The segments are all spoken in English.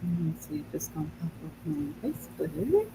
Let me see if it's gonna pop up on Facebook.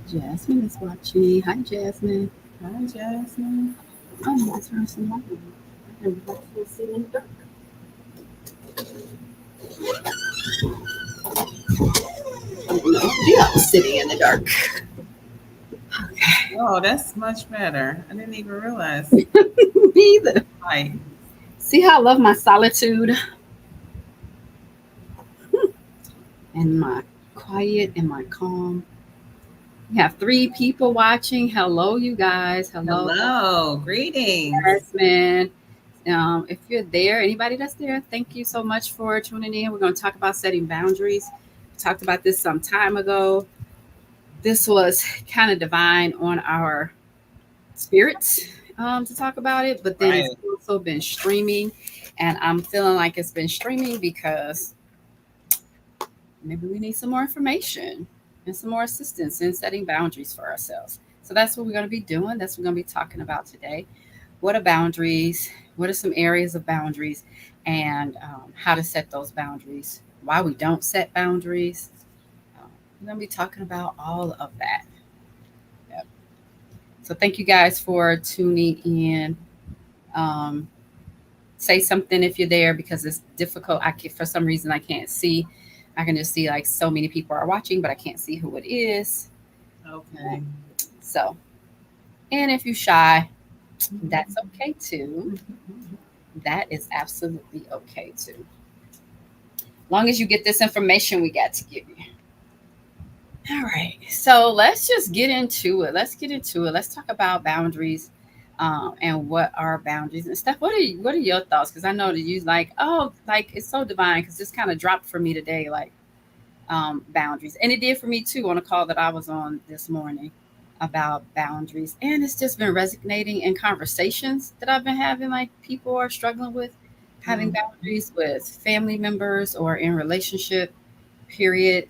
Jasmine is watching. Hi, Jasmine. Hi, Jasmine. I need to turn some light on. I can see in the dark. Yeah, sitting in the dark. Oh, that's much better. I didn't even realize. Me either. Right. See how I love my solitude and my quiet and my calm. We have 3 people watching. Hello, you guys. Hello, Hello. Greetings. Jasmine. If you're there, anybody that's there, thank you so much for tuning in. We're going to talk about setting boundaries. We talked about this some time ago. This was kind of divine on our spirits to talk about it, but then it's Right. also been streaming, and I'm feeling like it's been streaming because maybe we need some more information and some more assistance in setting boundaries for ourselves. So that's what we're going to be doing. That's what we're going to be talking about today. What are boundaries? What are some areas of boundaries? And how to set those boundaries? Why we don't set boundaries? We're going to be talking about all of that. Yep. So thank you guys for tuning in. Um, Say something if you're there because it's difficult. For some reason I can't see. I can just see like so many people are watching, but I can't see who it is. Okay. So, and if you're shy, that's okay too. That is absolutely okay too. Long as you get this information we got to give you. All right. So let's just get into it. Let's get into it. Let's talk about boundaries, and what are boundaries and stuff. What are your thoughts? Because I know that you like, oh, like it's so divine because this kind of dropped for me today, like boundaries, and it did for me too on a call that I was on this morning about boundaries, and it's just been resonating in conversations that I've been having. Like people are struggling with having Mhm. boundaries with family members or in relationship. Period.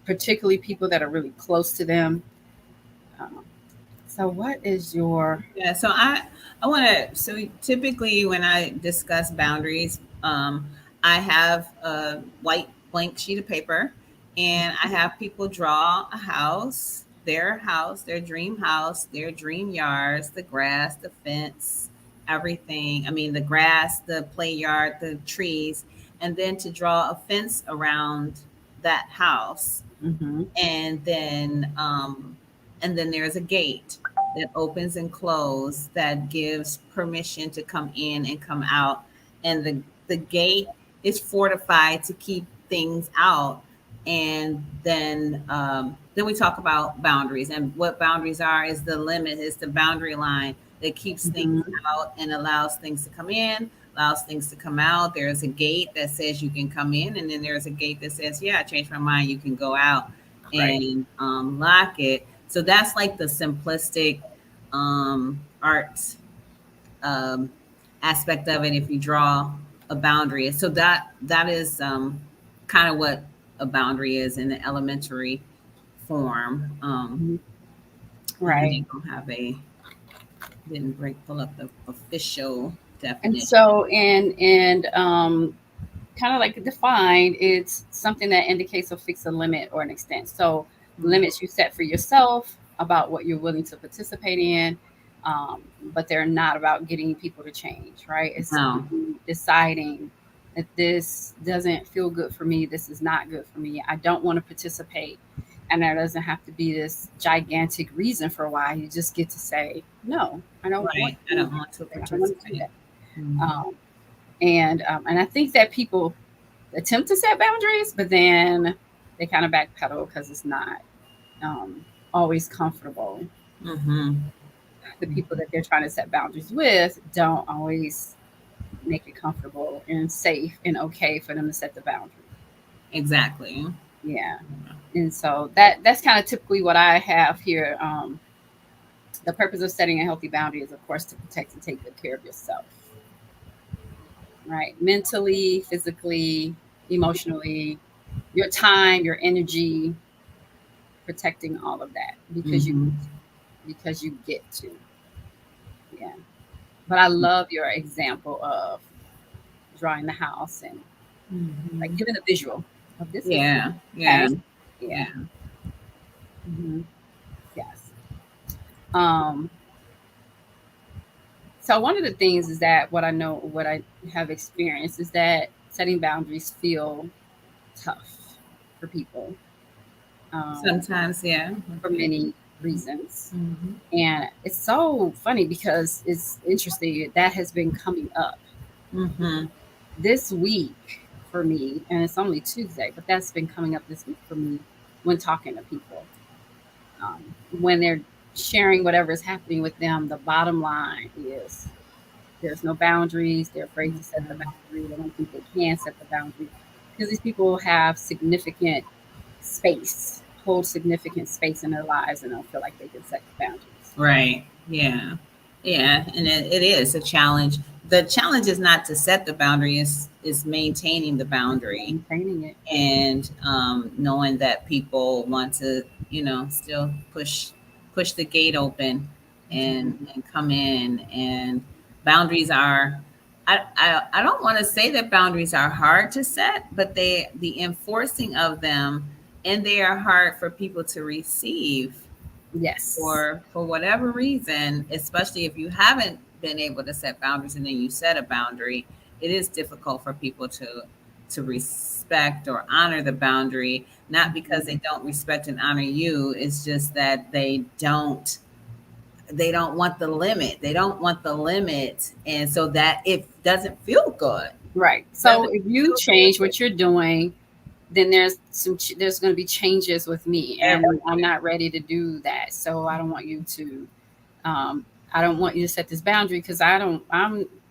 Particularly people that are really close to them. Um, so, what is your Yeah. So I want to. So typically, when I discuss boundaries, I have a white blank sheet of paper, and I have people draw a house, their dream house, their dream yards, the grass, the fence, everything. I mean, the grass, the play yard, the trees, and then to draw a fence around that house, mm-hmm, and then there's a gate that opens and closes that gives permission to come in and come out, and the gate is fortified to keep things out. And then we talk about boundaries, and what boundaries are is the limit, is the boundary line that keeps things mm-hmm, out and allows things to come in, allows things to come out. There's a gate that says you can come in, and then there's a gate that says, yeah, I changed my mind, you can go out, right? and lock it. So that's like the simplistic art um, aspect of it. If you draw a boundary, so that is kind of what a boundary is in the elementary form. Mhm. And I Right. didn't have a didn't break pull up the official And definition. so, and kind of like defined, it's something that indicates or fix a limit or an extent. So, Mhm. limits you set for yourself about what you're willing to participate in, um, but they're not about getting people to change, right? It's No, deciding that this doesn't feel good for me. This is not good for me. I don't want to participate. And there doesn't have to be this gigantic reason for why. You just get to say, no, I don't want right. I to don't want to participate. I don't want to do participate. that. Mhm. And I think that people attempt to set boundaries, but then they kind of backpedal because it's not um, always comfortable. Mhm. the people that they're trying to set boundaries with don't always make it comfortable and safe and okay for them to set the boundary. Exactly. Yeah. And so that's kind of typically what I have here. The purpose of setting a healthy boundary is, of course, to protect and take good care of yourself, right? Mentally, physically, emotionally, your time, your energy, protecting all of that Mhm. because you get to. Yeah. But I love your example of drawing the house and like Mhm. giving a visual of this is Yeah. Yeah. okay. Yeah. Yeah. Hmm. Yes. Um, so one of the things is that what I have experienced is that setting boundaries feel tough for people, um, Sometimes, yeah. for Okay. many reasons. Mm-hmm. And it's so funny because it's interesting that has been coming up Mm-hmm. this week for me, and it's only Tuesday, but that's been coming up this week for me when talking to people. When they're sharing whatever is happening with them, the bottom line is there's no boundaries. They're afraid to set the boundary. They don't think they can set the boundary because these people have significant space, hold significant space in their lives, and don't feel like they can set the boundaries. Right. Yeah. Yeah. And it is a challenge. The challenge is not to set the boundary, is maintaining the boundary Maintaining it. and knowing that people want to, still push the gate open and come in. And boundaries are, I don't want to say that boundaries are hard to set, but the enforcing of them, and they are hard for people to receive Yes. for whatever reason, especially if you haven't been able to set boundaries and then you set a boundary. It is difficult for people to respect or honor the boundary, not because they don't respect and honor you. It's just that they don't want the limit. They don't want the limit. And so that it doesn't feel good. Right. So Doesn't if you feel change good. what you're doing, then there's going to be changes with me, and I'm not ready to do that. So I don't want you to um, I don't want you to set this boundary because I'm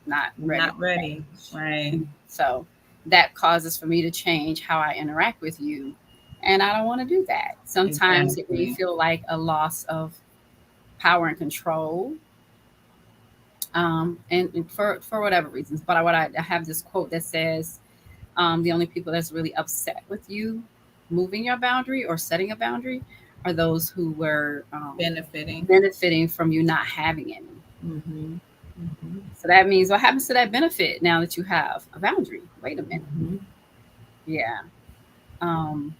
not ready Not to ready. Right. change. So that causes for me to change how I interact with you, and I don't want to do that. Sometimes it may Exactly. feel like a loss of power and control, and for whatever reasons. But I have this quote that says, the only people that's really upset with you moving your boundary or setting a boundary are those who were Benefiting. benefiting from you not having any. Mm-hmm. Mm-hmm. So that means what happens to that benefit now that you have a boundary? Wait a minute. Mm-hmm. Yeah. Um,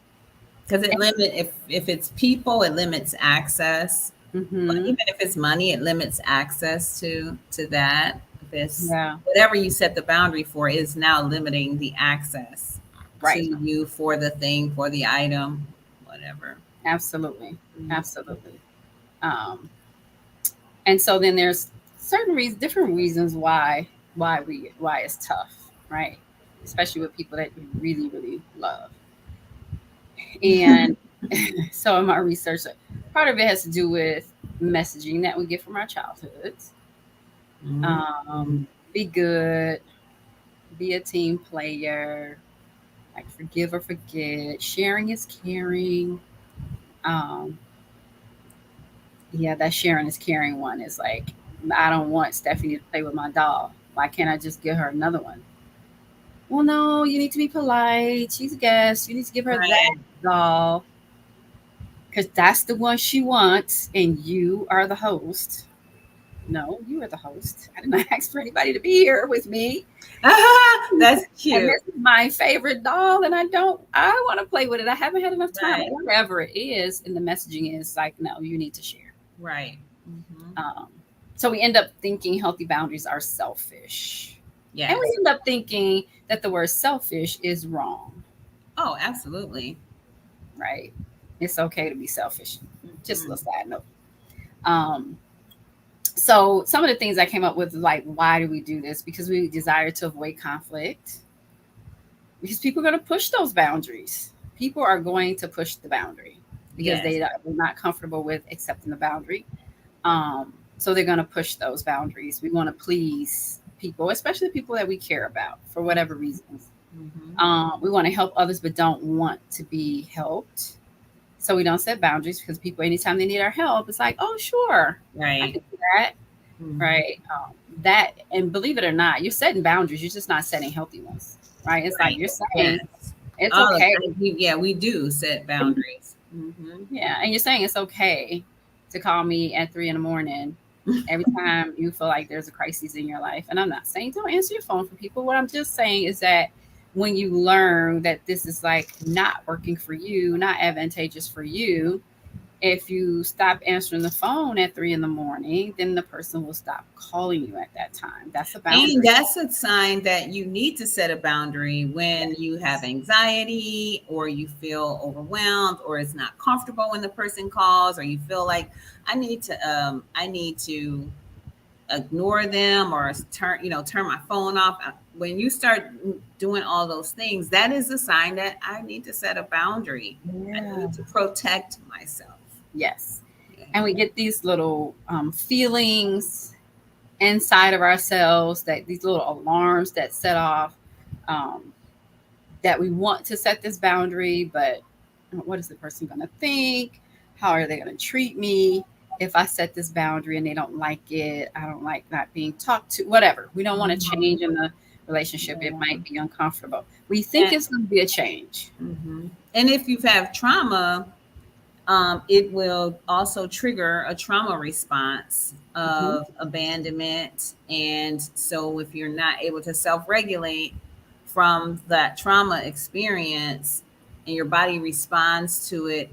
Because it limit, if it's people, it limits access. But mm-hmm. even if it's money, it limits access to that. If it's Yeah. whatever you set the boundary for is now limiting the access to Right. you for the thing, for the item, whatever. Absolutely. Mhm. Absolutely. And so then there's certain different reasons why it's tough, right? Especially with people that you really, really love. And so in my research, part of it has to do with messaging that we get from our childhoods. Mhm. Be good, be a team player, like forgive or forget. Sharing is caring. Um, yeah, that sharing is caring one is like, I don't want Stephanie to play with my doll. Why can't I just give her another one? Well, no, you need to be polite. She's a guest. You need to give her that Right. doll because that's the one she wants, and you are the host. No, you are the host. I did not ask for anybody to be here with me. That's And cute. this is my favorite doll, and I want to play with it. I haven't had enough time. Right. Whatever it is, and the messaging is like, no, you need to share. Right. Hmm. Um, so we end up thinking healthy boundaries are selfish. And we Yes. end up thinking that the word selfish is wrong, Oh, absolutely. right? It's okay to be selfish. Just a Hmm. little side note. Um, so some of the things I came up with, like, why do we do this? Because we desire to avoid conflict. Because people are going to push those boundaries. People are going to push the boundary because Yes. they're not comfortable with accepting the boundary. Um, So they're going to push those boundaries. We want to please people, especially people that we care about for whatever reasons. Mm-hmm. We want to help others, but don't want to be helped. So we don't set boundaries because people, anytime they need our help, it's like, oh, sure, I Right. can do that. Mm-hmm. Right. That, and believe it or not, you're setting boundaries. You're just not setting healthy ones. Right. It's like Right. you're saying Yes. it's All of okay. that. Yeah, we do set boundaries. Mm-hmm. Yeah. And you're saying it's okay to call me at 3 in the morning every time you feel like there's a crisis in your life. And I'm not saying don't answer your phone for people. What I'm just saying is that when you learn that this is like not working for you, not advantageous for you, if you stop answering the phone at 3 in the morning, then the person will stop calling you at that time. That's a And boundary. that's a sign that you need to set a boundary when you have Yes. anxiety or you feel overwhelmed or it's not comfortable when the person calls or you feel like I need to ignore them or turn my phone off. When you start doing all those things, that is a sign that I need to set a boundary. I Yeah. need to protect myself. Yes. Yeah. And we get these little feelings inside of ourselves, that these little alarms that set off, um, that we want to set this boundary, but what is the person going to think? How are they going to treat me if I set this boundary and they don't like it? I don't like not being talked to, whatever. We don't want to Mhm. change in the relationship. It Yeah. might be uncomfortable. We think it's going to be a change. Mhm. And if you've had trauma, it will also trigger a trauma response Mhm. of abandonment. And so, if you're not able to self regulate from that trauma experience and your body responds to it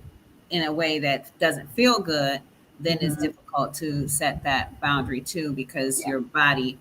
in a way that doesn't feel good, then it's Mhm. difficult to set that boundary too because Yeah. your body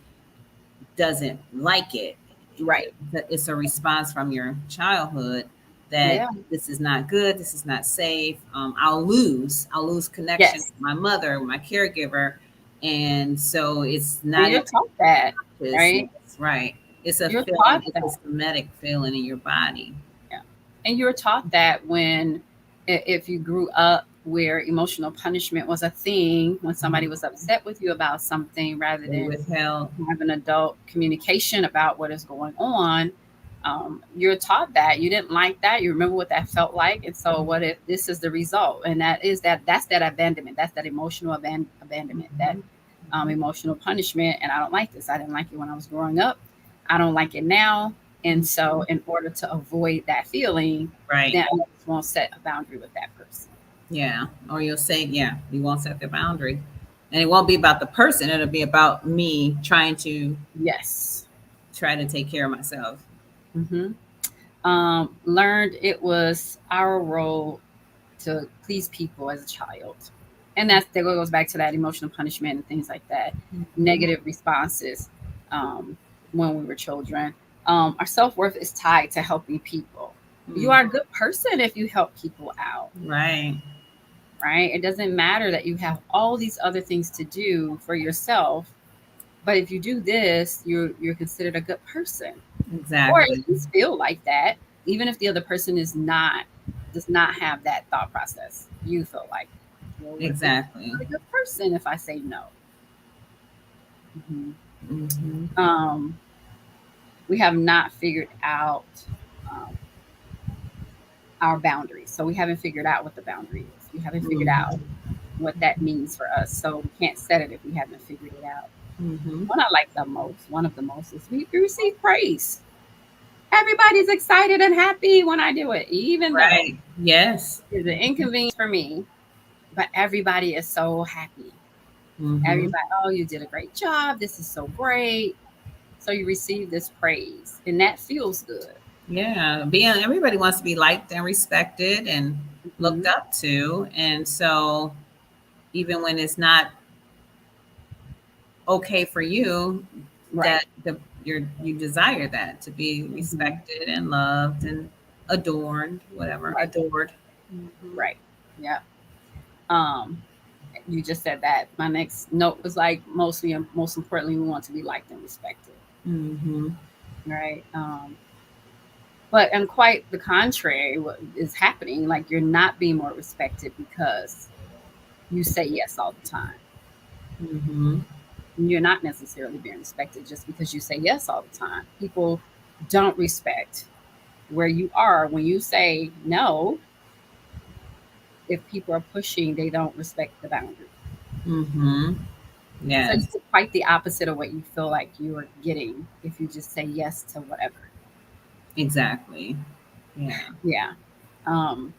doesn't like it. Right. It's a response from your childhood that Yeah. this is not good, this is not safe. I'll lose connection Yes. with my mother, my caregiver, and so it's And not you're in taught that, practice. right? Yes, right. It's a You're feeling. taught It's that. a somatic feeling in your body. Yeah. And you were taught that when, if you grew up where emotional punishment was a thing, when somebody was upset with you about something, rather They than withheld. have an adult communication about what is going on, you're taught that. You didn't like that. You remember what that felt like. And so, what if this is the result? And that's that abandonment. That's that emotional abandonment, that Mhm. emotional punishment. And I don't like this. I didn't like it when I was growing up. I don't like it now. And so, Mhm. in order to avoid that feeling, Right. then I just won't set a boundary with that person. Yeah. Or you'll say, yeah, you won't set the boundary. And it won't be about the person, it'll be about me Yes. try to take care of myself. Hmm. Learned it was our role to please people as a child. And that goes back to that emotional punishment and things like that, Mhm. negative responses, um, when we were children. Our self worth is tied to helping people. You Mm. are a good person if you help people out, Right. right? It doesn't matter that you have all these other things to do for yourself, but if you do this, you're considered a good person, or at Exactly. least feel like that, even if the other person does not have that thought process. You feel like, well, what if Exactly. I'm a good person if I say no? Mhm. Hmm. Um, we have not figured out um, our boundaries, so we haven't figured out what the boundary is. We haven't figured out Hmm. what that means for us, so we can't set it if we haven't figured it out. Hmm. One I like the most, one of the most, is we receive praise. Everybody's excited and happy when I do it, even though Right. Yes. it's an inconvenience for me, but everybody is so happy. Hmm. Everybody, oh, you did a great job. This is so great. So you receive this praise, and that feels good. Yeah. Being everybody wants to be liked and respected and looked Hmm. up to, and so even when it's not okay for you, Right. that you desire that to be Hmm. respected and loved and adorned, whatever, Right. adored. Hmm. Right. Yeah. Um, you just said that. My next note was like, mostly and most importantly, we want to be liked and respected. Hmm. Right. But and quite the contrary, what is happening? Like you're not being more respected because you say yes all the time. Mm-hmm. You're not necessarily being respected just because you say yes all the time. People don't respect where you are when you say no. If people are pushing, they don't respect the boundary. Mm-hmm. So Yes, it's quite the opposite of what you feel like you are getting if you just say yes to whatever. exactly. Yeah. Yeah. Um,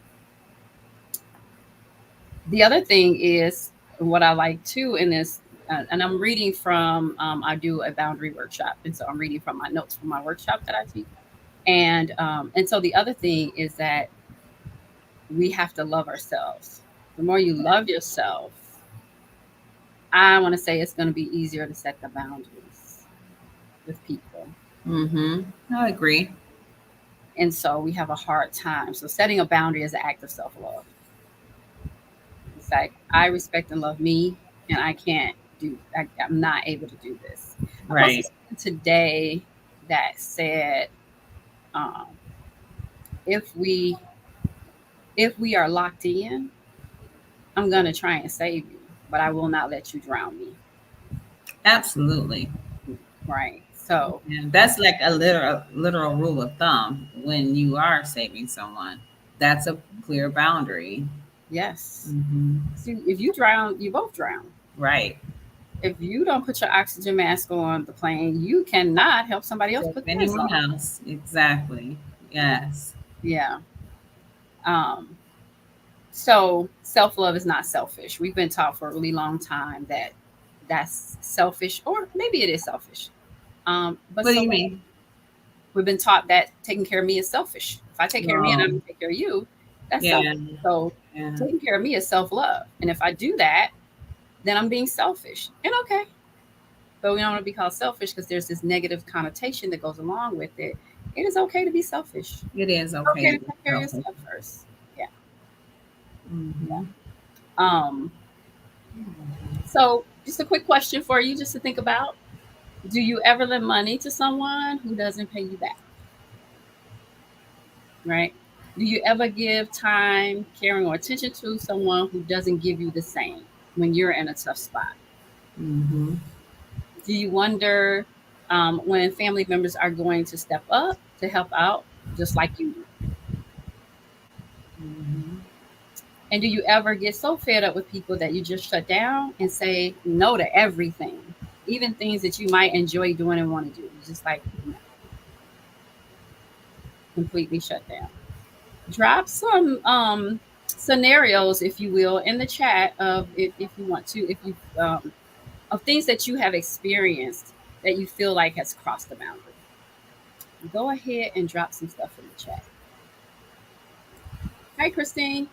the other thing is what I like too in this, and I'm reading from, I do a boundary workshop. And so I'm reading from my notes from my workshop that I teach. And so the other thing is that we have to love ourselves. The more you love yourself, I want to say it's going to be easier to set the boundaries with people. Mm-hmm. I agree. And so we have a hard time. So setting a boundary is an act of self love. It's like, I respect and love me, and I'm not able to do this. I posted Right. something today that said, um, if we if we are locked in, I'm gonna try and save you, but I will not let you drown me. Absolutely. Right. So And that's like a literal rule of thumb when you are saving someone. That's a clear boundary. yes. Mm-hmm. See, if you drown, you both drown. Right. If you don't put your oxygen mask on the plane, you cannot help somebody else So put theirs anyone on. else, exactly. Yes. Yeah. Um, so self love is not selfish. We've been taught for a really long time that that's selfish, or maybe it is selfish. But What do so you what? mean? We've been taught that taking care of me is selfish. If I take care of me and I Oh, don't take care of you, that's yeah, selfish. So yeah. taking care of me is self love. And if I do that, then I'm being selfish. And okay, but we don't want to be called selfish because there's this negative connotation that goes along with it. It is okay to be selfish. It is It's okay okay to to be take care of selfish. yourself first. Yeah, yeah. Mm-hmm. Um, so just a quick question for you, just to think about: do you ever lend money to someone who doesn't pay you back? Right? Do you ever give time, caring, or attention to someone who doesn't give you the same when you're in a tough spot? Mm-hmm. Do you wonder when family members are going to step up to help out, just like you do? Mm-hmm. And do you ever get so fed up with people that you just shut down and say no to everything, even things that you might enjoy doing and want to do? It's just like, no, completely shut down. Drop some scenarios, if you will, in the chat of, if you want to, if you of things that you have experienced that you feel like has crossed the boundary. Go ahead and drop some stuff in the chat. Hi, Christine.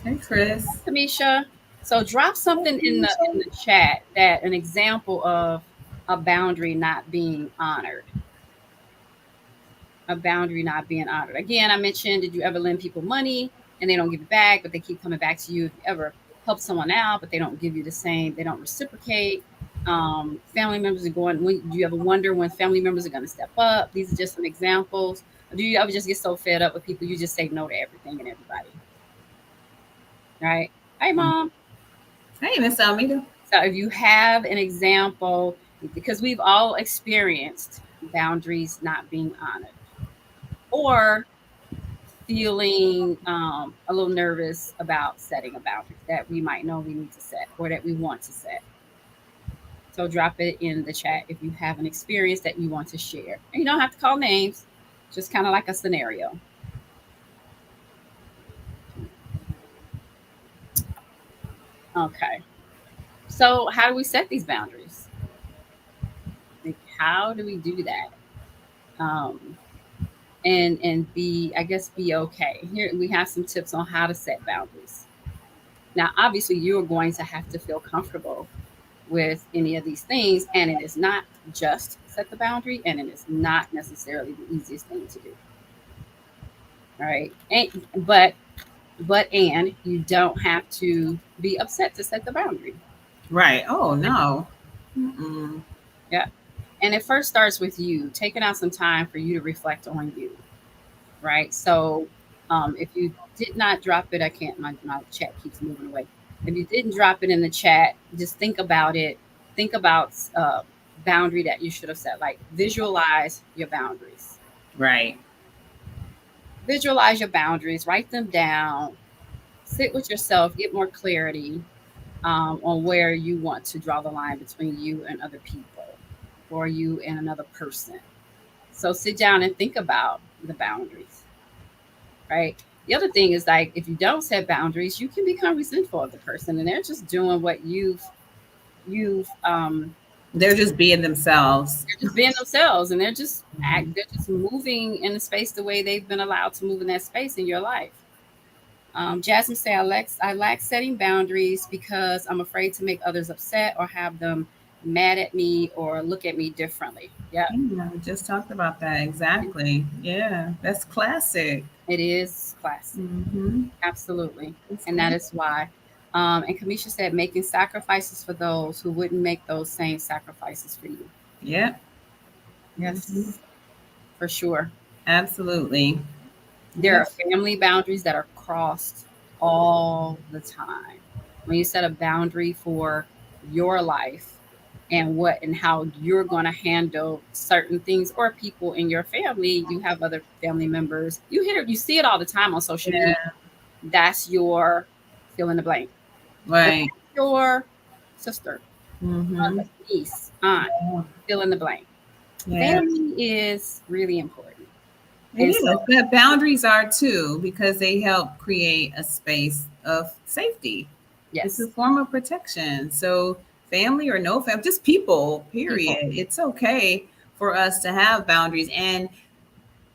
Hey, Chris. Tamisha. So drop something in the chat, that an example of a boundary not being honored. A boundary not being honored. Again, I mentioned, did you ever lend people money and they don't give it back, but they keep coming back to you? If you ever help someone out, but they don't give you the same, they don't reciprocate. Family members are going, do you ever wonder when family members are going to step up? These are just some examples. Or do you ever just get so fed up with people, you just say no to everything and everybody? Right? Hey, mom. Hey, Miss Almeida. So if you have an example, because we've all experienced boundaries not being honored, or feeling a little nervous about setting a boundary that we might know we need to set or that we want to set. So drop it in the chat if you have an experience that you want to share. And you don't have to call names, just kind of like a scenario. Okay. So how do we set these boundaries? Like, how do we do that? Um, and be, I guess, be okay. Here we have some tips on how to set boundaries. Now, obviously, you are going to have to feel comfortable with any of these things, and it is not just set the boundary, and it is not necessarily the easiest thing to do. All right, and you don't have to be upset to set the boundary. Right. Oh, no. Mm-mm. Yeah, and it first starts with you taking out some time for you to reflect on you. Right. So if you did not drop it, I can't, my chat keeps moving away. If you didn't drop it in the chat, just think about it. Think about boundary that you should have set. Like visualize your boundaries. Right. Visualize your boundaries. Write them down. Sit with yourself. Get more clarity on where you want to draw the line between you and other people, or you and another person. So sit down and think about the boundaries, right? The other thing is like if you don't set boundaries, you can become resentful of the person, and they're just doing what you've They're just being themselves. they're just being themselves, and they're just moving in the space the way they've been allowed to move in that space in your life. Jasmine say I lack setting boundaries because I'm afraid to make others upset or have them mad at me or look at me differently. Yeah, Yeah, we just talked about that. Exactly. Yeah, that's classic. it is classic. Mm-hmm. Absolutely. That's And that classic. is why. And Kamisha said, making sacrifices for those who wouldn't make those same sacrifices for you. Yeah. Mhm. Yes, for sure. Absolutely. There Yep. are family boundaries that are crossed all the time. When you set a boundary for your life and what and how you're going to handle certain things or people in your family, you have other family members. You see it all the time on social media. Yeah. That's your fill in the blank. If Right. that's your sister, Mm-hmm. mother, niece, aunt, Yeah. fill in the blank. Yeah. Family is really important. It And so, is. But boundaries are too because they help create a space of safety. It's a yes, form of protection. So, family or no family, just people, people. period. It's okay for us to have boundaries. And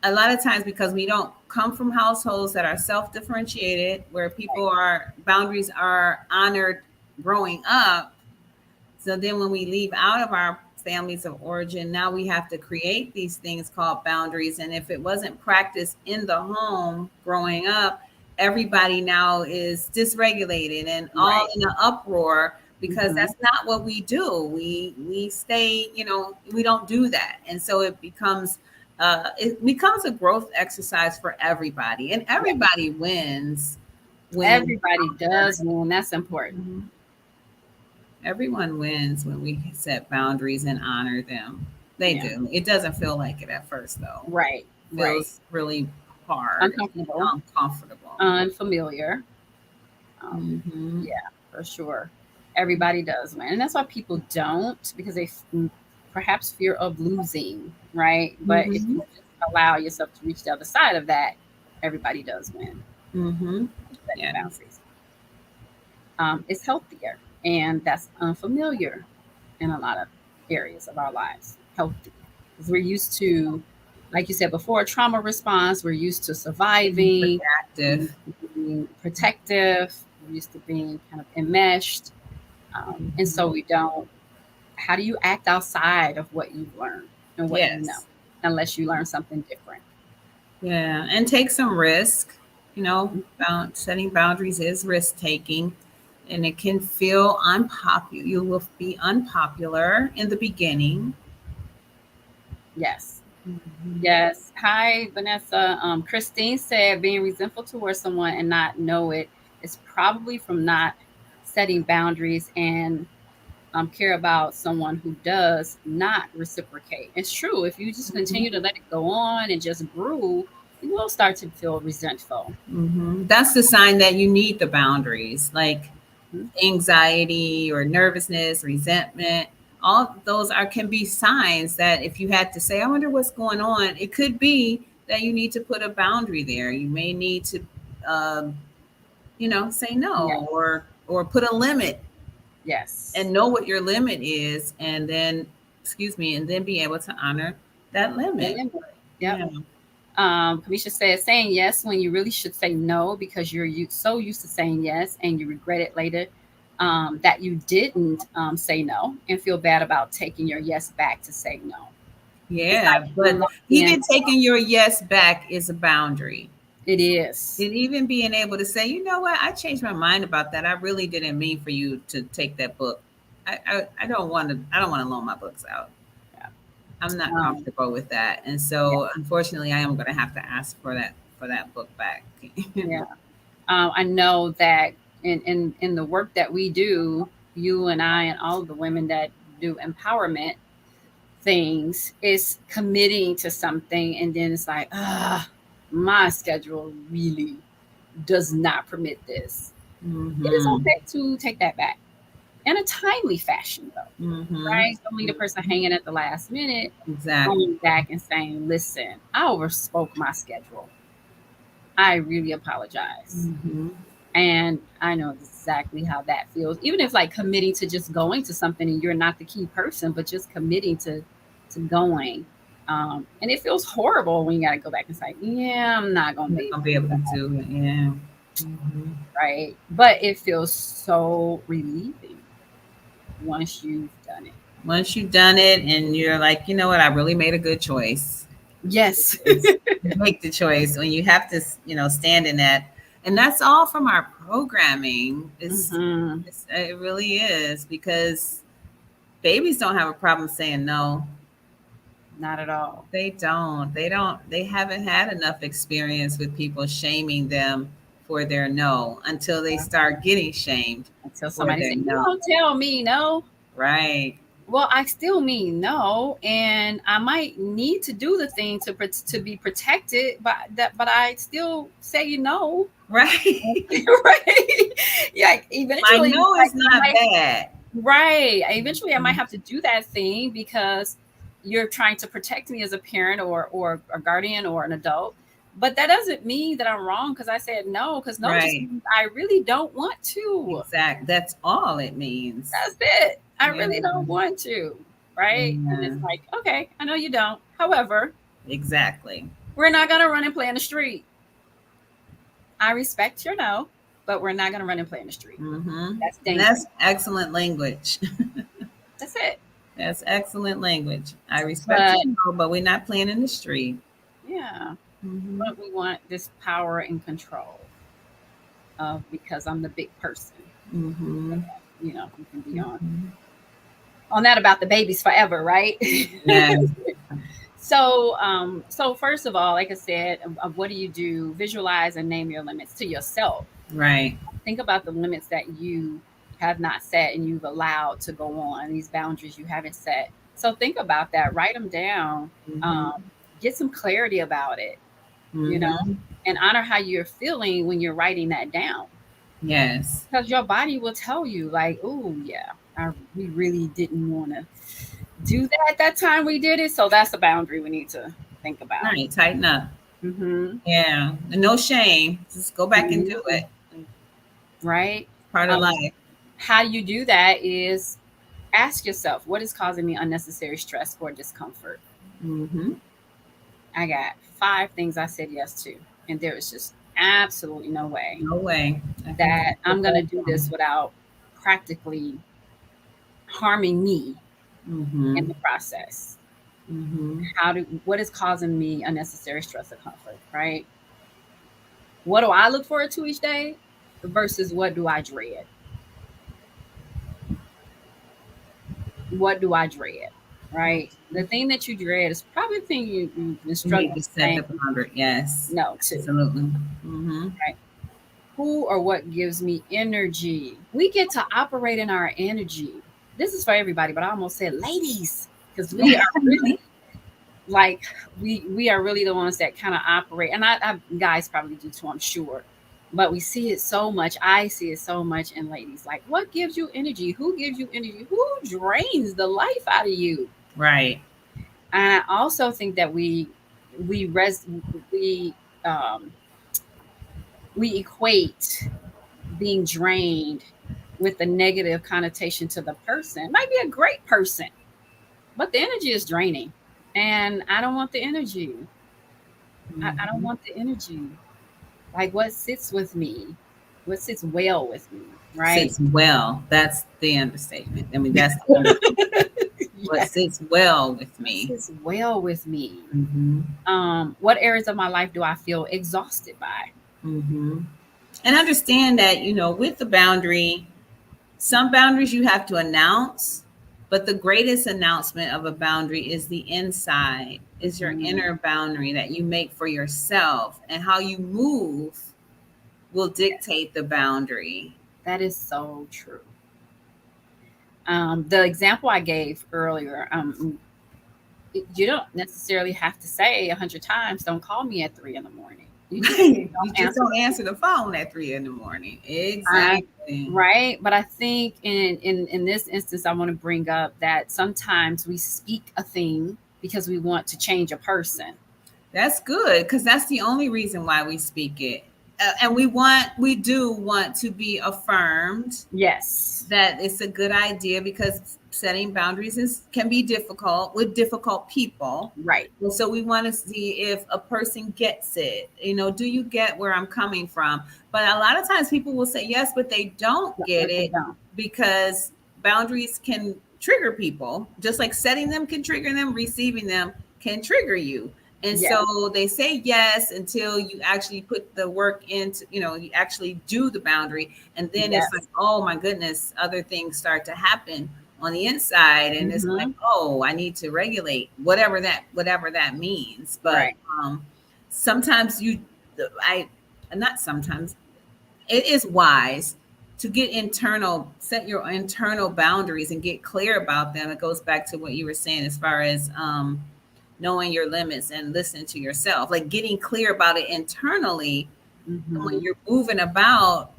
a lot of times, because we don't come from households that are self differentiated, where people are, boundaries are honored growing up. So then when we leave out of our families of origin, now we have to create these things called boundaries. And if it wasn't practiced in the home growing up, everybody now is dysregulated and all Right. in an uproar because Hmm. that's not what we do. We stay, we don't do that. And so it becomes a growth exercise for everybody. And Yeah. everybody wins when Everybody does win. That's important. Mhm. Everyone wins when we set boundaries and honor them. They Yeah. do. It doesn't feel like it at first, though. Right. It Right. feels really hard and Uncomfortable, uncomfortable. unfamiliar. Hmm. Yeah, for sure. Everybody does win. And that's why people don't, because they perhaps fear of losing, right? But if Hmm. you just allow yourself to reach the other side of that, everybody does win. Hmm. Setting Yes. boundaries. It's healthier, and that's unfamiliar in a lot of areas of our lives. Healthy. Because we're used to, like you said before, trauma response. We're used to surviving, we're Reactive. used to being protective, we're used to being kind of enmeshed. And so Mhm. we don't, how do you act outside of what you've learned and what you know, Yes. unless you learn something different? Yeah. And take some risk. Setting boundaries is risk taking. And it can feel unpopular. You will be unpopular in the beginning. Yes. Mhm. Yes. Hi, Vanessa. Christine said being resentful towards someone and not know it is probably from not setting boundaries and care about someone who does not reciprocate. It's true. If you just continue to let it go on and just brew, you will start to feel resentful. That's the sign that you need the boundaries, like Mhm. anxiety or nervousness, resentment. All those are can be signs that if you had to say, "I wonder what's going on," it could be that you need to put a boundary there. You may need to, um, say Yeah. no or put a limit Yes. and know what your limit is, and then, excuse me, and then be able to honor that And limit. then, yep. Yeah. Kamisha says saying yes when you really should say no because you're so used to saying yes and you regret it later that you didn't say no and feel bad about taking your yes back to say no. It's like Yeah, but unlocking. even taking your yes back is a boundary. It is. And even being able to say, you know what, I changed my mind about that. I really didn't mean for you to take that book. I don't want to. I don't want to loan my books out. Yeah. I'm not Um, comfortable with that, and yeah. so unfortunately, I am going to have to ask for that book back. Yeah. I know that in the work that we do, you and I and all of the women that do empowerment things, is committing to something, and then it's like, my schedule really does not permit this. It is Mm-hmm. okay to take that back in a timely fashion, though, Mm-hmm. right? Don't be the person hanging at the last minute, Exactly. going back and saying, listen, I overspoke my schedule. I really apologize. Mm-hmm. And I know exactly how that feels. Even if like committing to just going to something and you're not the key person, but just committing to going. And it feels horrible when you got to go back and say, yeah, I'm not going to Not be able gonna to be do able to that. do it. Yeah. Mm-hmm. Right. But it feels so relieving once you've done it. Once you've done it and you're like, you know what, I really made a good choice. Yes. It's, you make the choice when you have to, stand in that. And that's all from our programming. Hmm. It really is, because babies don't have a problem saying no. Not at all. They haven't had enough experience with people shaming them for their no until they start getting shamed Until for somebody their said, you no. don't tell me no. Right. Well, I still mean no, and I might need to do the thing to be protected, but I still say no. Right. Right? Yeah, My eventually, no like is not bad. right. Eventually, I might have to do that thing because you're trying to protect me as a parent or a guardian or an adult. But that doesn't mean that I'm wrong because I said no. Because no just Right. means I really don't want to. Exact. That's all it means. That's it. I Yeah. really don't want to. Right? And Yeah. it's like, okay, I know you don't. However, Exactly. we're not gonna run and play in the street. I respect your no, but we're not gonna run and play in the street. Mm-hmm. That's And dangerous. that's excellent language. That's it. That's excellent language. I respect But you, but we're not playing in the street. yeah, Mm-hmm. but we want this power and control of because I'm the big person. Mm-hmm. We can be Mm-hmm. on that about the babies forever, right? Yeah. So first of all, like I said, what do you do? Visualize and name your limits to yourself. Right. Think about the limits that you have not set and you've allowed to go on, these boundaries you haven't set. So think about that, write them down, Mm-hmm. um, get some clarity about it, you know, Mm-hmm. and honor how you're feeling when you're writing that down. Yes. Because your body will tell you, like, oh, yeah, we really didn't want to do that that time we did it. So that's a boundary we need to think about. Right. Tighten up. Hmm. Yeah. And no shame. Just go back and do it. Right? Part of Um, life. how you do that is ask yourself, what is causing me unnecessary stress or discomfort? Mm-hmm. I got 5 things I said yes to, and there is just absolutely no way No way. I can that put I'm going to that do this down. without practically harming me Mm-hmm. in the process. Mm-hmm. What is causing me unnecessary stress or comfort, right? What do I look forward to each day versus what do I dread? What do I dread? Right? The thing that you dread is probably the thing you've been You need struggling to with set the saying boundary. Yes. no to. Absolutely. Mm-hmm. Right? Who or what gives me energy? We get to operate in our energy. This is for everybody, but I almost said ladies, because we are really like we are really the ones that kind of operate, and I guys probably do too, I'm sure. But we see it so much. I see it so much in ladies. Like, what gives you energy? Who gives you energy? Who drains the life out of you? Right. I also think that we res we um we equate being drained with the negative connotation to the person. Might be a great person, but the energy is draining. And I don't want the energy. I don't Mm-hmm. want the energy. Like what sits with me, what sits well with me, right? Sits well. That's the understatement. I mean, that's the what Yes. sits well with What me. sits well with me. Mm-hmm. What areas of my life do I feel exhausted by? Mm-hmm. And understand that, with the boundary, some boundaries you have to announce, but the greatest announcement of a boundary is the inside, is your Mhm. inner boundary that you make for yourself, and how you move will dictate the boundary. That is so true. The example I gave earlier, you don't necessarily have to say 100 times, "Don't call me at 3 in the morning." You just You don't just answer. don't answer the phone at 3 in the morning. I, Exactly. right, but I think in this instance, I want to bring up that sometimes we speak a thing because we want to change a person. That's good because that's the only reason why we speak it. And we do want to be affirmed Yes, that it's a good idea because setting boundaries can be difficult with difficult people. right. And so we want to see if a person gets it. Do you get where I'm coming from? But a lot of times people will say yes, but they don't No, get but they it don't. because boundaries can trigger people, just like setting them can trigger them, receiving them can trigger you. And Yes, so they say yes until you actually put the work into, you actually do the boundary. And then it's like, yes. oh my goodness, other things start to happen on the inside. And it's like, Hmm. oh, I need to regulate whatever that means. But Right. sometimes I, not sometimes, it is wise to set your internal boundaries and get clear about them. It goes back to what you were saying as far as knowing your limits and listening to yourself, like getting clear about it internally. And when Hmm. you're moving about,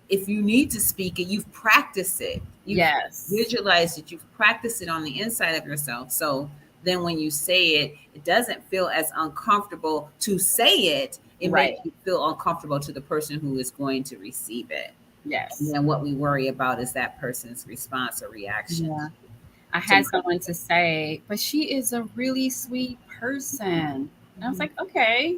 if you need to speak it, you've practiced it, you've Yes. visualized it, you've practiced it on the inside of yourself. So then when you say it, it doesn't feel as uncomfortable to say it. It Right. makes you feel uncomfortable to the person who is going to receive it. And Yes. then what we worry about is that person's response or reaction Yeah. I to had someone to say, but she is a really sweet person. And I was like, okay,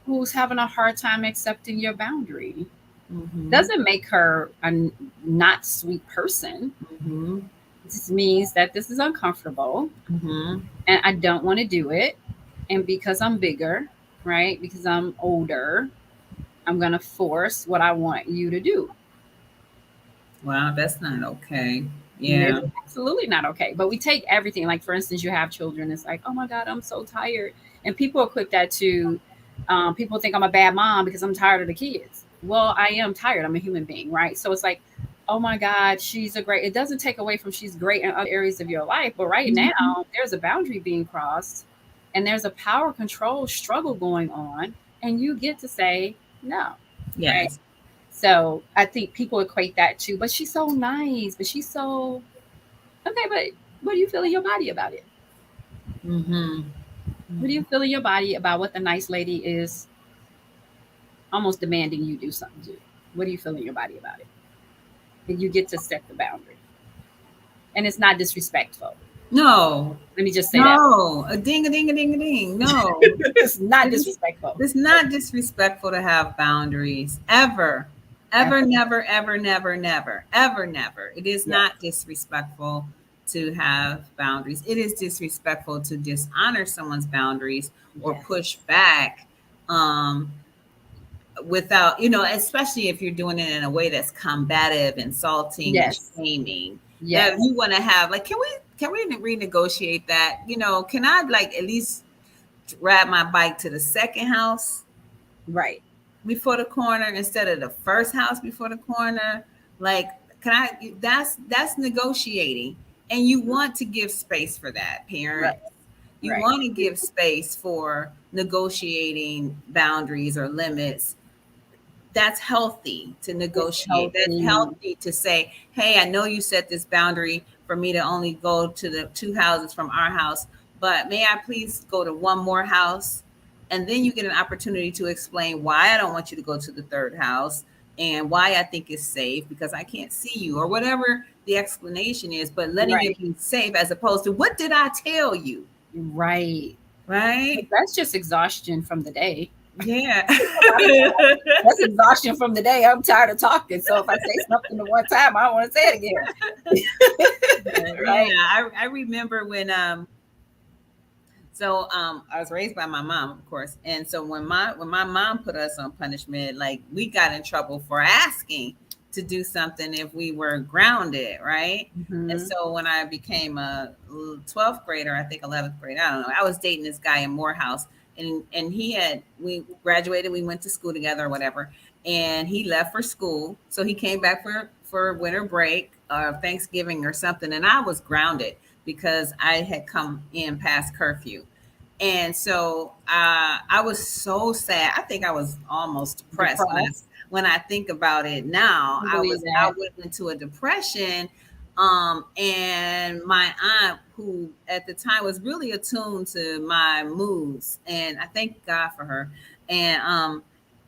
who's having a hard time accepting your boundary? mm-hmm, Doesn't make her a not sweet person. mm-hmm, It just means that this is uncomfortable mm-hmm. and I don't want to do it. And because I'm bigger, right? Because I'm older, I'm going to force what I want you to do. Wow, that's not okay. And it's Yeah. absolutely not okay. But we take everything. Like, for instance, you have children. It's like, oh my God, I'm so tired. And people equate that to people think I'm a bad mom because I'm tired of the kids. Well, I am tired. I'm a human being, right? So it's like, oh my God, she's a great. It doesn't take away from she's great in other areas of your life. But right now, Mhm. there's a boundary being crossed and there's a power control struggle going on. And you get to say no, right? Yes. So I think people equate that to, but she's so nice, but she's so okay. But what do you feel in your body about it? Mm-hmm. What do you feel in your body about what the nice lady is almost demanding you do something to? What do you feel in your body about it? And you get to set the boundary, and it's not disrespectful. No, Let me just say that no, a ding, a ding, a ding, a ding. No, it's not it is, disrespectful. it's not disrespectful to have boundaries ever, ever, Ever. never, ever, never, never, ever, never. It is Yes. not disrespectful to have boundaries. It is disrespectful to dishonor someone's boundaries or Yes. push back. Um, Without, especially if you're doing it in a way that's combative, insulting, and Yes. shaming, that Yes. you want to have like, can we renegotiate that? Can I like at least ride my bike to the second house Right. before the corner instead of the first house before the corner? Like, can I? That's negotiating, and you want to give space for that, Right. parents. You Right. want to give space for negotiating boundaries or limits. That's healthy to It's negotiate. That's healthy. healthy to say, hey, I know you set this boundary for me to only go to the two houses from our house, but may I please go to one more house? And then you get an opportunity to explain why I don't want you to go to the third house and why I think it's safe because I can't see you or whatever the explanation is, but letting Right. it be safe as opposed to what did I tell you? Right. But Right? that's just exhaustion from the day. Yeah. That's exhaustion from the day. I'm tired of talking. So if I say something the one time, I don't want to say it again. Yeah, Right. I remember when I was raised by my mom, of course. And so when my mom put us on punishment, like we got in trouble for asking to do something if we were grounded, right? And Hmm. so when I became a 12th grader, I think 11th grade, I don't know. I was dating this guy in Morehouse, and we graduated, we went to school together or whatever. and he left for school. So he came back for winter break or Thanksgiving or something, and I was grounded because I had come in past curfew. And so I was so sad. I think I was almost depressed Depressed. when I think about it now. I believe I that. went into a depression. And my aunt, who at the time was really attuned to my moods, and I thank God for her. And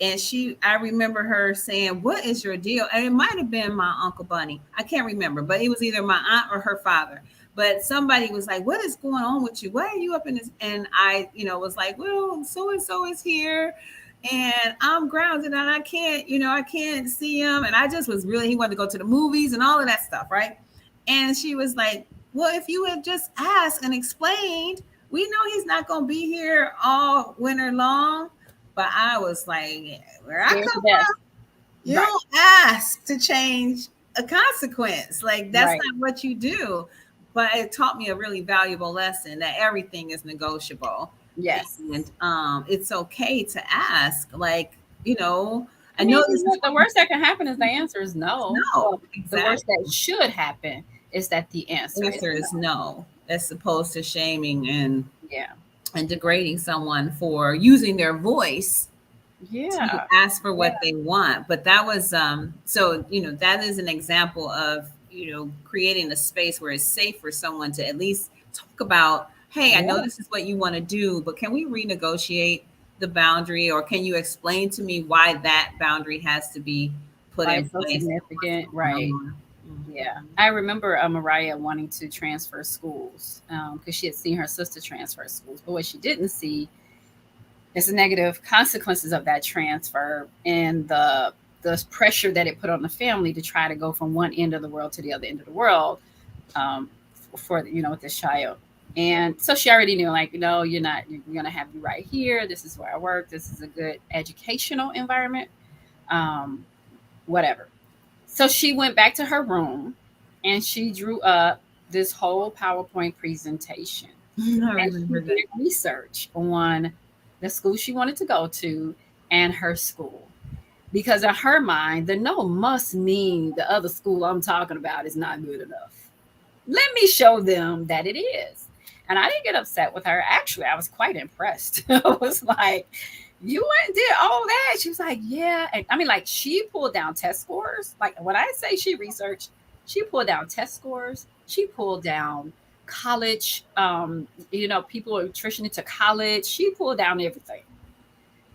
I remember her saying, "What is your deal?" And it might have been my Uncle Bunny. I can't remember, but it was either my aunt or her father. But somebody was like, "What is going on with you? Why are you up in this?" And I, was like, "Well, so and so is here, and I'm grounded, and I can't see him." And I just was really, he wanted to go to the movies and all of that stuff, right? And she was like, "Well, if you had just asked and explained, we know he's not going to be here all winter long." But I was like, "Where I Scared to come death. from, you Right. don't ask to change a consequence. Like, that's Right. not what you do." But it taught me a really valuable lesson that everything is negotiable. Yes. And it's okay to ask. Like, I I mean, know because this is the worst that can happen is the answer is no. no, Well, the worst exactly. that should happen is that the answer The is answer no. is no, as opposed to shaming and Yeah. degrading someone for using their voice to Yeah. ask for Yeah. what they want. But that was so that is an example of creating a space where it's safe for someone to at least talk about, "Hey, I know Yeah. this is what you want to do, but can we renegotiate the boundary, or can you explain to me why that boundary has to be put Why in it's so place and what's significant. going Right. on?" Yeah. I remember Mariah wanting to transfer schools because she had seen her sister transfer schools. But what she didn't see is the negative consequences of that transfer and the pressure that it put on the family to try to go from one end of the world to the other end of the world um, for with this child. And so she already knew, like, no, you're not. You're gonna have you right here. This is where I work. This is a good educational environment. Um, whatever. So she went back to her room and she drew up this whole PowerPoint presentation. I And she remember that. did research on the school she wanted to go to and her school. Because in her mind, the no must mean the other school I'm talking about is not good enough. Let me show them that it is. And I didn't get upset with her. Actually, I was quite impressed. I was like, "You went and did all that?" She was like, "Yeah." And I mean, like, she pulled down test scores. Like, when I say she researched, she pulled down test scores. She pulled down college, people are transitioning to college. She pulled down everything,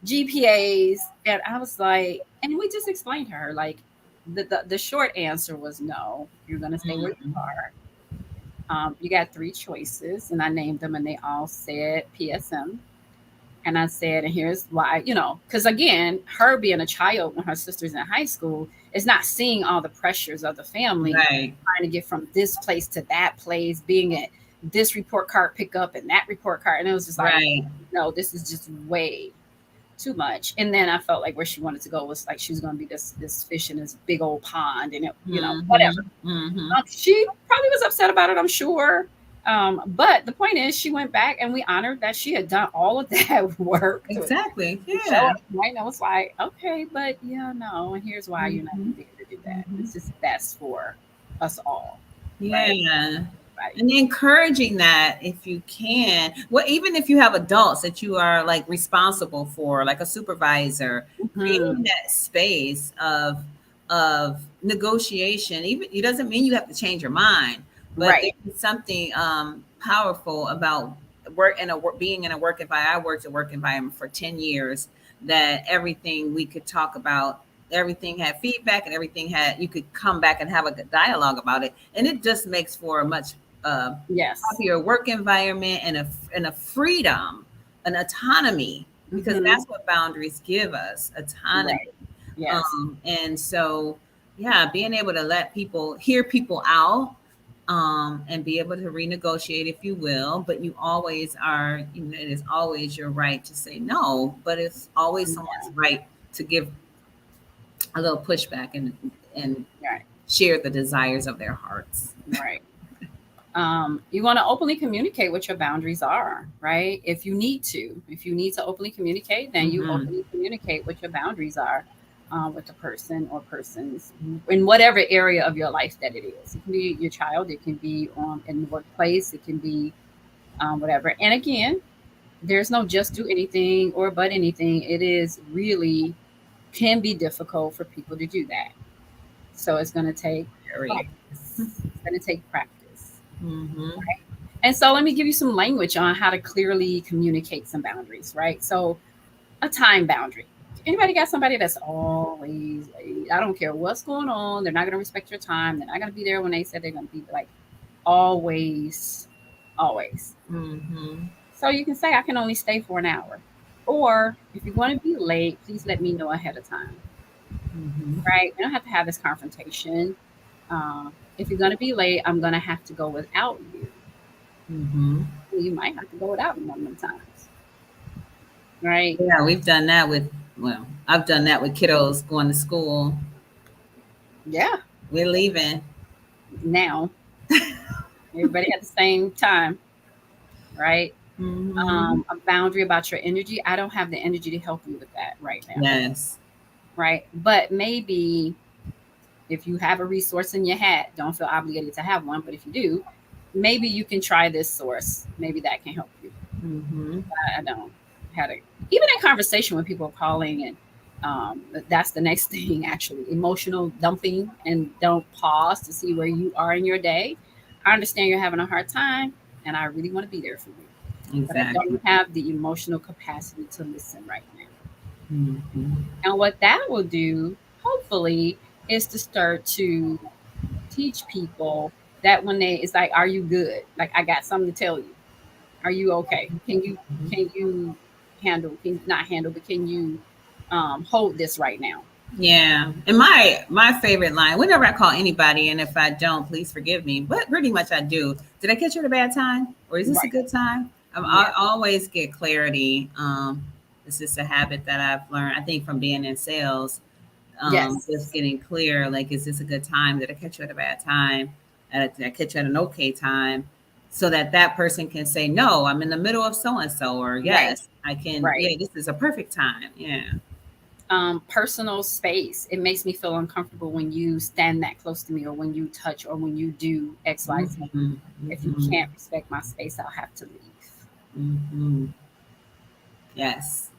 GPAs. And I was like, and we just explained to her, like, the short answer was no, you're going to stay where you Mhm. are. You got three choices, and I named them, and they all said PSM. And I said, and here's why, because again, her being a child when her sister's in high school is not seeing all the pressures of the family Right. trying to get from this place to that place, being at this report card pickup and that report card. And it was just like, Right. no, this is just way too much. And then I felt like where she wanted to go was like she was going to be this fish in this big old pond, and whatever. Mhm. Mhm. She probably was upset about it, I'm sure. But the point is, she went back and we honored that she had done all of that work to Exactly. show Yeah. us, right? And I was like, okay, but yeah, no, and here's why you're not going Mhm. to be able to do that. Mhm. It's just best for us all, right? Yeah. Right. And encouraging that if you can, well, even if you have adults that you are like responsible for, like a supervisor, creating Mhm. that space of negotiation. Even it doesn't mean you have to change your mind, but Right. there's something powerful about being in a work environment. I worked a work environment for 10 years. That everything we could talk about, everything had feedback, and everything had, you could come back and have a good dialogue about it, and it just makes for a much Yes. happier work environment and a freedom, an autonomy, because Hmm. that's what boundaries give us, autonomy. Right. Yes. And so, yeah, being able to let people hear people out, and be able to renegotiate, if you will, but you always are, it is always your right to say no, but it's always someone's Yeah. right to give a little pushback and Right. share the desires of their hearts. Right. You want to openly communicate what your boundaries are, right? If you need to openly communicate, then you Hmm. openly communicate what your boundaries are. with a person or persons in whatever area of your life that it is. It can be your child, it can be in the workplace, it can be whatever. And again, there's no just do anything or but anything. It is really can be difficult for people to do that. So it's going to take Very. practice. It's going to take practice. Mm-hmm. And so let me give you some language on how to clearly communicate some boundaries, right? So a time boundary. Anybody got somebody that's always late? I don't care what's going on. They're not going to respect your time. They're not going to be there when they said they're going to be like always, always. Mm-hmm. So you can say, I can only stay for an hour. Or if you want to be late, please let me know ahead of time, Mm-hmm. right? We don't have to have this confrontation. If you're going to be late, I'm going to have to go without you. Mm-hmm. You might have to go without me one of them times, right? Yeah, we've done that with, well, I've done that with kiddos going to school. Yeah. We're leaving. Now, everybody at the same time, right? Mm-hmm. A boundary about your energy. I don't have the energy to help you with that right now, Yes. right? But maybe if you have a resource in your hat, don't feel obligated to have one. But if you do, maybe you can try this source. Maybe that can help you. Mm-hmm. I don't had a even in conversation when people are calling and that's the next thing actually emotional dumping and don't pause to see where you are in your day. I understand you're having a hard time and I really want to be there for you, but I Exactly. don't have the emotional capacity to listen right now. Mm-hmm. And what that will do, hopefully, is to start to teach people that when they it's like, are you good? Like I got something to tell you. Are you okay? Can you handle can you not handle, but can you hold this right now? Yeah. And my favorite line, whenever I call anybody, and if I don't, please forgive me. But pretty much I do. Did I catch you at a bad time? Or is this a Right. good time? Yeah. I always get clarity. It's just a habit that I've learned, I think, from being in sales. Just Yes. getting clear, like, is this a good time? Did I catch you at a bad time? Did I catch you at an okay time? So that that person can say, no, I'm in the middle of so and so, or Right. yes, I can. Right. Yeah, this is a perfect time. Yeah. Personal space. It makes me feel uncomfortable when you stand that close to me or when you touch or when you do XYZ. Mm-hmm. If you Mm-hmm. can't respect my space, I'll have to leave. Mm-hmm. Yes,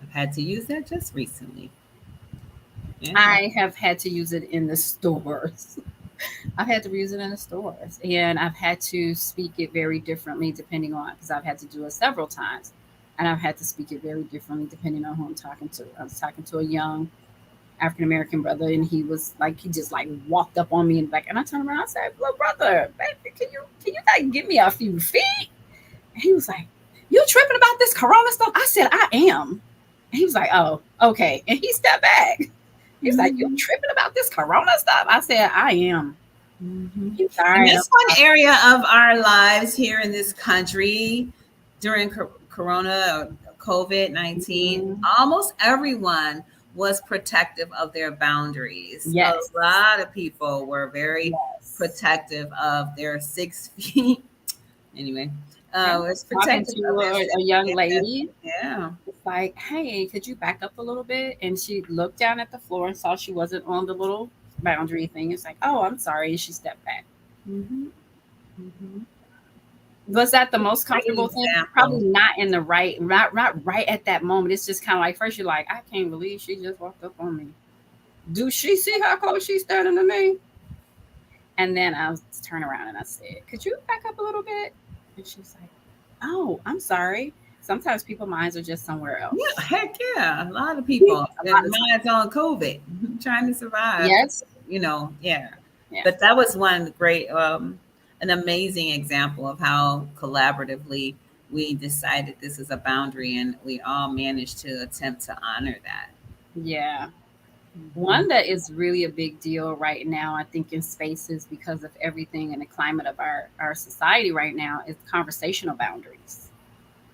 I've had to use that just recently. Yeah. I have had to use it in the stores. I've had to use it in the stores, and I've had to speak it very differently depending on because I've had to do it several times, and I've had to speak it very differently depending on who I'm talking to. I was talking to a young African American brother, and he was like, he just like walked up on me and like, and I turned around, I said, "Look, brother, baby, can you like give me a few feet?" And he was like, "You tripping about this Corona stuff?" I said, "I am." And he was like, "Oh, okay," and he stepped back. He was like, "You Mm-hmm. tripping about this Corona stuff?" I said, "I am." Mm-hmm. He was all And right. that's one area of our lives here in this country during Corona or COVID 19. Mhm. Almost everyone was protective of their boundaries. A Yes. lot of people were very Yes. protective of their 6 feet. Anyway, Yeah. was Talking protective to of their a 6 feet. young Yes. lady, Yeah. it's like, "Hey, could you back up a little bit?" And she looked down at the floor and saw she wasn't on the little boundary thing. It's like, "Oh, I'm sorry." And she stepped back. Mm-hmm. Mm-hmm. Was that the most Great comfortable thing? example. Probably not in the right, not right at that moment. It's just kind of like first you're like, I can't believe she just walked up on me. Do she see how close she's standing to me? And then I was turn around and I said, "Could you back up a little bit?" And she was like, "Oh, I'm sorry." Sometimes people minds are just somewhere Yeah, else. heck yeah. A lot of A people. lot And of times. mine's on COVID, trying to survive. Yes. Yeah. Yeah. But that was one great, an amazing example of how collaboratively we decided this is a boundary and we all managed to attempt to honor that. Yeah. Mhm. One that is really a big deal right now, I think, in spaces because of everything and the climate of our society right now is conversational boundaries.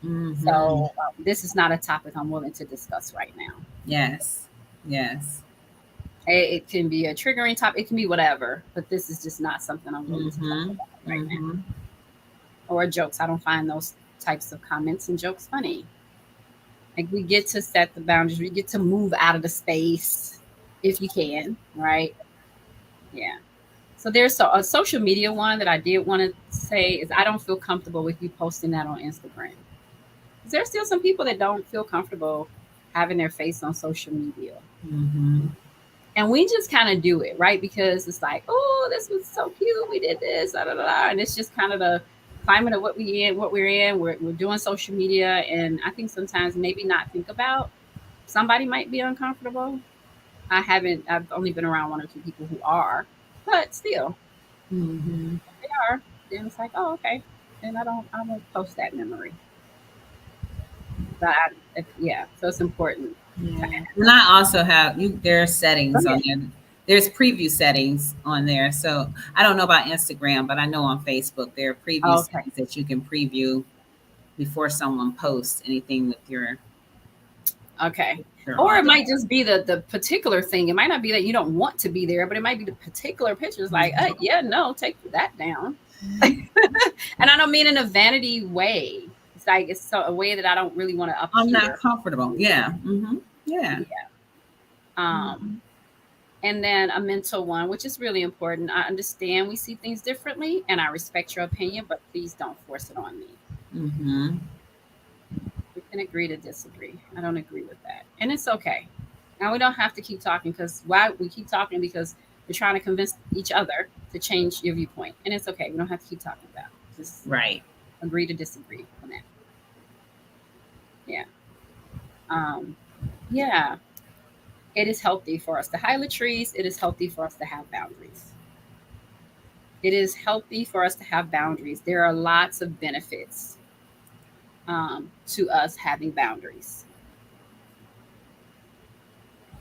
Mhm. So this is not a topic I'm willing to discuss right now. Yes. Yes. It can be a triggering topic, it can be whatever, but this is just not something I'm willing to talk Mhm. about right now. Mhm. Or jokes. I don't find those types of comments and jokes funny. Like we get to set the boundaries, we get to move out of the space. if you can, right? Yeah. So there's a social media one that I did want to say is I don't feel comfortable with you posting that on Instagram. There's still some people that don't feel comfortable having their face on social media. Mm-hmm. And we just kind of do it, right? Because it's like, oh, this was so cute. We did this, da, da, da, da. And it's just kind of the climate of what we're in. We're doing social media. And I think sometimes maybe not think about somebody might be uncomfortable. I've only been around one or two people who are, but still, Mm-hmm. they are. Then it's like, oh, okay. Then I won't post that memory. But yeah, so it's important to Yeah. add. And I also have you there are settings Okay. on there. There's preview settings on there. So I don't know about Instagram, but I know on Facebook there are preview Okay. settings that you can preview before someone posts anything with Okay. your Or on it might there. just be the particular thing. It might not be that you don't want to be there, but it might be the particular pictures like, yeah, no, take that down. And I don't mean in a vanity way. It's like it's so a way that I don't really want to I'm not appear. comfortable. Yeah. Mm-hmm. Yeah. Yeah. Um, Mm-hmm. and then a mental one, which is really important. I understand we see things differently and I respect your opinion, but please don't force it on me. Mm-hmm. We can agree to disagree. I don't agree with that. And it's okay. Now we don't have to keep talking because why we keep talking because we're trying to convince each other to change your viewpoint. And it's okay. We don't have to keep talking about it. Just Right. agree to disagree on that. Yeah. Um, yeah. It is healthy for us to highlight trees. It is healthy for us to have boundaries. It is healthy for us to have boundaries. There are lots of benefits to us having boundaries.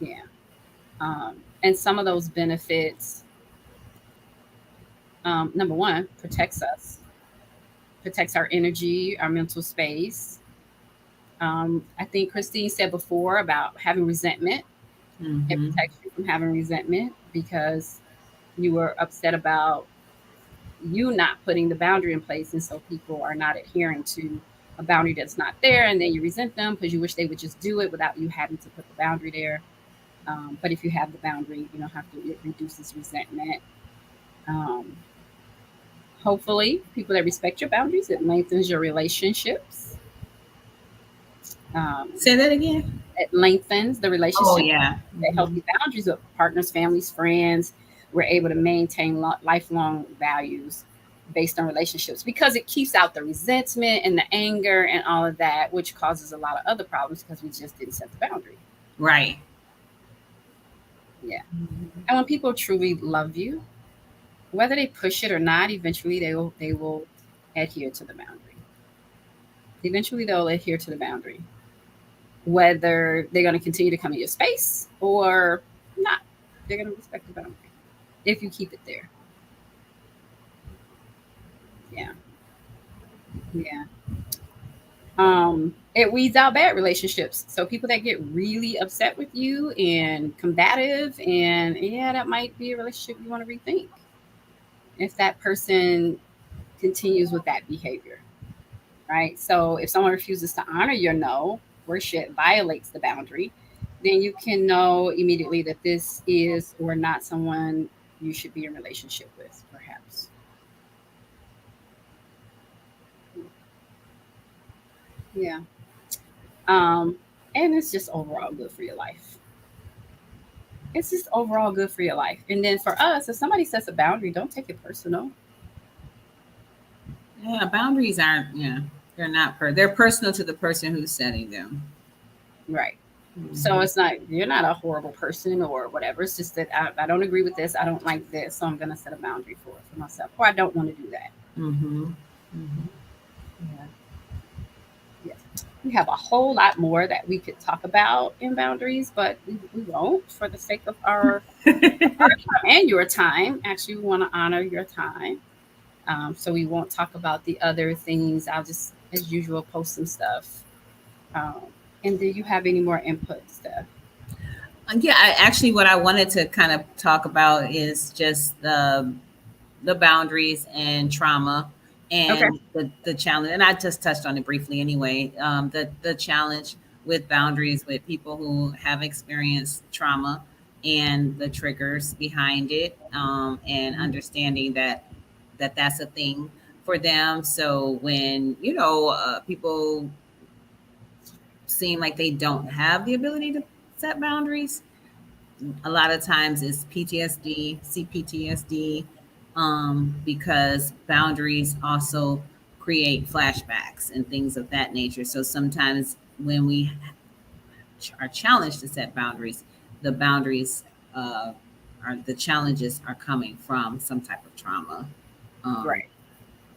Yeah. And some of those benefits, number one, protects us, protects our energy, our mental space. I think Christine said before about having resentment. It Mm-hmm. protects you from having resentment because you were upset about you not putting the boundary in place. And so people are not adhering to a boundary that's not there. And then you resent them because you wish they would just do it without you having to put the boundary there. But if you have the boundary, you don't have to, it reduces resentment. Um, Hopefully, people that respect your boundaries, it lengthens your relationships. Um, Say that again. it lengthens the Oh relationship. yeah. That Mm-hmm. healthy boundaries with partners, families, friends. We're able to maintain lifelong values based on relationships because it keeps out the resentment and the anger and all of that, which causes a lot of other problems because we just didn't set the boundary. Right. Yeah. Mm-hmm. And when people truly love you, whether they push it or not, eventually they will adhere to the boundary. Eventually they'll adhere to the boundary. Whether they're going to continue to come in your space or not, they're going to respect the boundary if you keep it there. Yeah. Yeah. It weeds out bad relationships. So people that get really upset with you and combative, and yeah, that might be a relationship you want to rethink if that person continues with that behavior, right? So if someone refuses to honor your no, or shit violates the boundary, then you can know immediately that this is or not someone you should be in relationship with, perhaps. Yeah. Um, and it's just overall good for your life. It's just overall good for your life. And then for us, if somebody sets a boundary, don't take it personal. Yeah. Boundaries aren't. Yeah. They're not they're personal to the person who's setting them. Right. So Mm-hmm. it's not, you're not a horrible person or whatever. It's just that I don't agree with this. I don't like this. So I'm going to set a boundary for myself. Or I don't want to do that. Mm-hmm. Mm-hmm. Yeah. Yes. We have a whole lot more that we could talk about in boundaries, but we won't for the sake of our time and your time. Actually, we want to honor your time. So we won't talk about the other things. I'll just, as usual, post some stuff. Um, and do you have any more input stuff? Yeah, actually, what I wanted to kind of talk about is just the boundaries and trauma Okay. and the challenge. And I just touched on it briefly anyway. The challenge with boundaries with people who have experienced trauma and the triggers behind it, and understanding that's a thing for them. So when people seem like they don't have the ability to set boundaries, a lot of times it's PTSD, CPTSD, because boundaries also create flashbacks and things of that nature. So sometimes when we are challenged to set boundaries, the boundaries are the challenges are coming from some type of trauma, um, Right.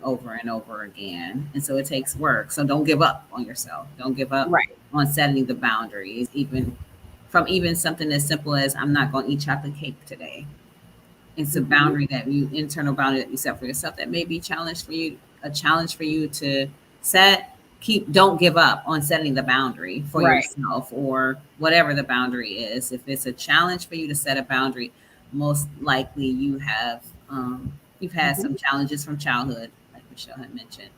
over and over again. And so it takes work. So don't give up on yourself. Don't give up Right. on setting the boundaries, even something as simple as I'm not going to eat chocolate cake today. It's a Mhm. boundary internal boundary that you set for yourself that may be a challenge for you to set. Don't give up on setting the boundary for Right. yourself or whatever the boundary is. If it's a challenge for you to set a boundary, most likely you've had Mhm. some challenges from childhood, like Michelle had mentioned,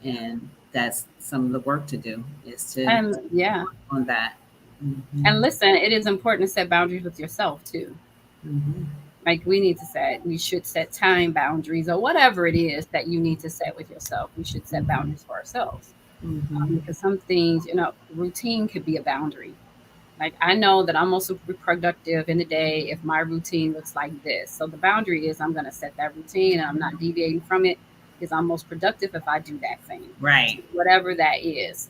and that's some of the work to do is to And yeah. on that. Mm-hmm. And listen, it is important to set boundaries with yourself too. Mm-hmm. Like we should set time boundaries or whatever it is that you need to set with yourself. We should set Mm-hmm. boundaries for ourselves. Mm-hmm. Because some things, routine could be a boundary. Like I know that I'm most productive in the day if my routine looks like this. So the boundary is I'm going to set that routine and I'm not deviating from it because I'm most productive if I do that thing, Right. whatever that is.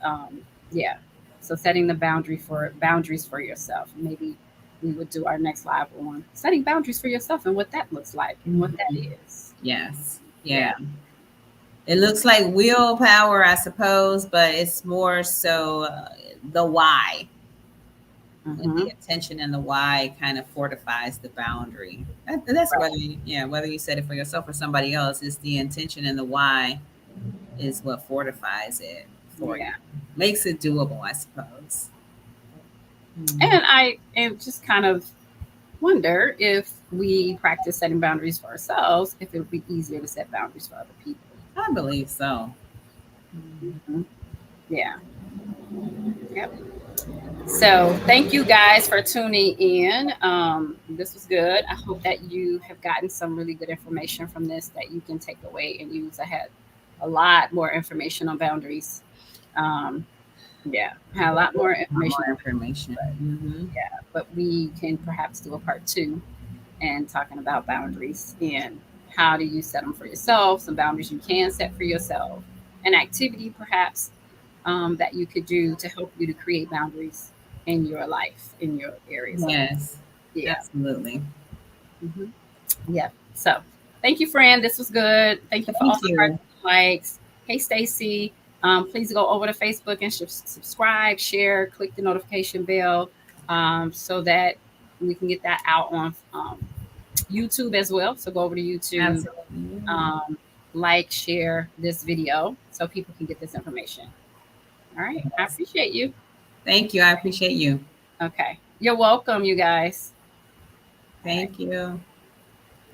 Yeah. So setting the boundaries for yourself. Maybe we would do our next live on setting boundaries for yourself and what that looks like and what that Mm-hmm. is. Yes. Yeah. Yeah. It looks like willpower, I suppose, but it's more so the why. Mm-hmm. The intention and the why kind of fortifies the boundary. That's Right. whether you set it for yourself or somebody else. It's the intention and the why is what fortifies it for Yeah. you, makes it doable, I suppose. Mm-hmm. And I just kind of wonder if we practice setting boundaries for ourselves, if it would be easier to set boundaries for other people. I believe so. Mhm. Yeah. Yep. So thank you guys for tuning in. This was good. I hope that you have gotten some really good information from this that you can take away and use. I had a lot more information on boundaries. Um, yeah, I had a lot more information More on information. boundaries, Mm-hmm. but we can perhaps do a part two and talking about boundaries and how do you set them for yourself, some boundaries you can set for yourself, an activity perhaps that you could do to help you to create boundaries in your life, in your areas of life. Yes, Yeah. absolutely. Hmm. Yeah. So thank you, friend. This was good. Thank you for all Thank the hearts you. and likes. Hey, Stacy. Please go over to Facebook and subscribe, share, click the notification bell so that we can get that out on YouTube as well. So go over to YouTube, Absolutely. um, like, share this video so people can get this information. All right. I Yes. appreciate you. Thank you. I appreciate you. Okay. You're welcome, you guys. All right. Thank you.